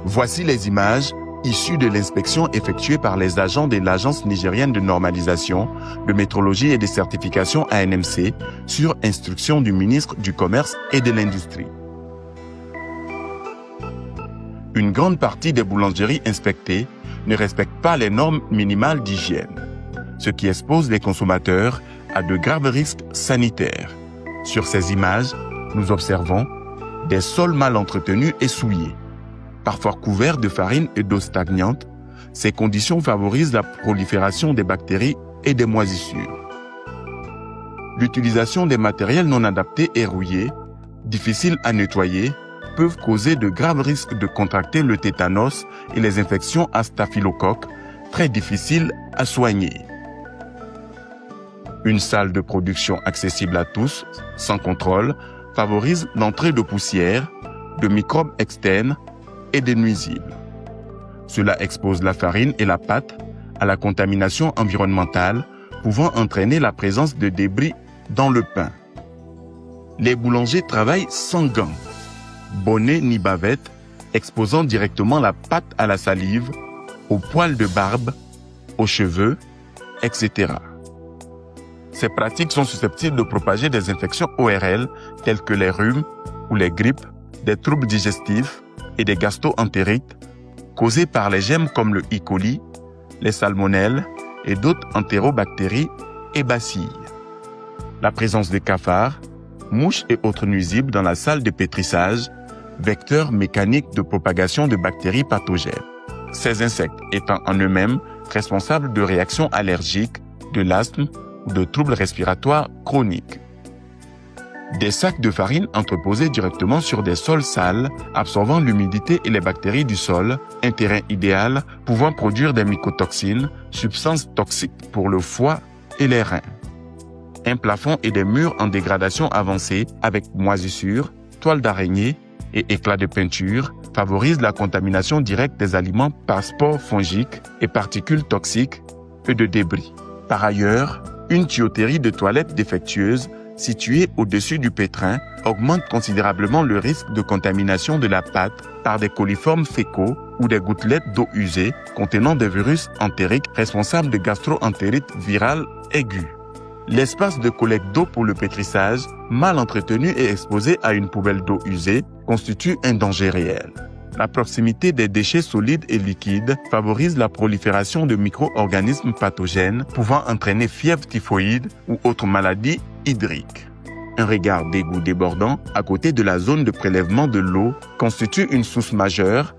Voici les images issues de l'inspection effectuée par les agents de l'Agence nigérienne de normalisation, de métrologie et de certification ANMC sur instruction du ministre du Commerce et de l'Industrie. Une grande partie des boulangeries inspectées ne respectent pas les normes minimales d'hygiène, ce qui expose les consommateurs à de graves risques sanitaires. Sur ces images, nous observons des sols mal entretenus et souillés. Parfois couverts de farine et d'eau stagnante, ces conditions favorisent la prolifération des bactéries et des moisissures. L'utilisation des matériels non adaptés et rouillés, difficiles à nettoyer, peuvent causer de graves risques de contracter le tétanos et les infections à staphylocoque, très difficiles à soigner. Une salle de production accessible à tous, sans contrôle, favorise l'entrée de poussière, de microbes externes et des nuisibles. Cela expose la farine et la pâte à la contamination environnementale, pouvant entraîner la présence de débris dans le pain. Les boulangers travaillent sans gants, bonnet ni bavette, exposant directement la pâte à la salive, aux poils de barbe, aux cheveux, etc. Ces pratiques sont susceptibles de propager des infections ORL telles que les rhumes ou les grippes, des troubles digestifs et des gastro-entérites causés par les germes comme le E. coli, les salmonelles et d'autres entérobactéries et bacilles. La présence de cafards, mouches et autres nuisibles dans la salle de pétrissage, vecteurs mécaniques de propagation de bactéries pathogènes. Ces insectes étant en eux-mêmes responsables de réactions allergiques, de l'asthme ou de troubles respiratoires chroniques. Des sacs de farine entreposés directement sur des sols sales, absorbant l'humidité et les bactéries du sol, un terrain idéal pouvant produire des mycotoxines, substances toxiques pour le foie et les reins. Un plafond et des murs en dégradation avancée avec moisissures, toiles d'araignée et éclats de peinture favorisent la contamination directe des aliments par spores fongiques et particules toxiques et de débris. Par ailleurs, une tuyauterie de toilettes défectueuse située au-dessus du pétrin augmente considérablement le risque de contamination de la pâte par des coliformes fécaux ou des gouttelettes d'eau usée contenant des virus entériques responsables de gastro-entérite virale aiguë. L'espace de collecte d'eau pour le pétrissage, mal entretenu et exposé à une poubelle d'eau usée, constitue un danger réel. La proximité des déchets solides et liquides favorise la prolifération de micro-organismes pathogènes pouvant entraîner fièvre typhoïde ou autres maladies hydriques. Un regard d'égout débordant à côté de la zone de prélèvement de l'eau constitue une source majeure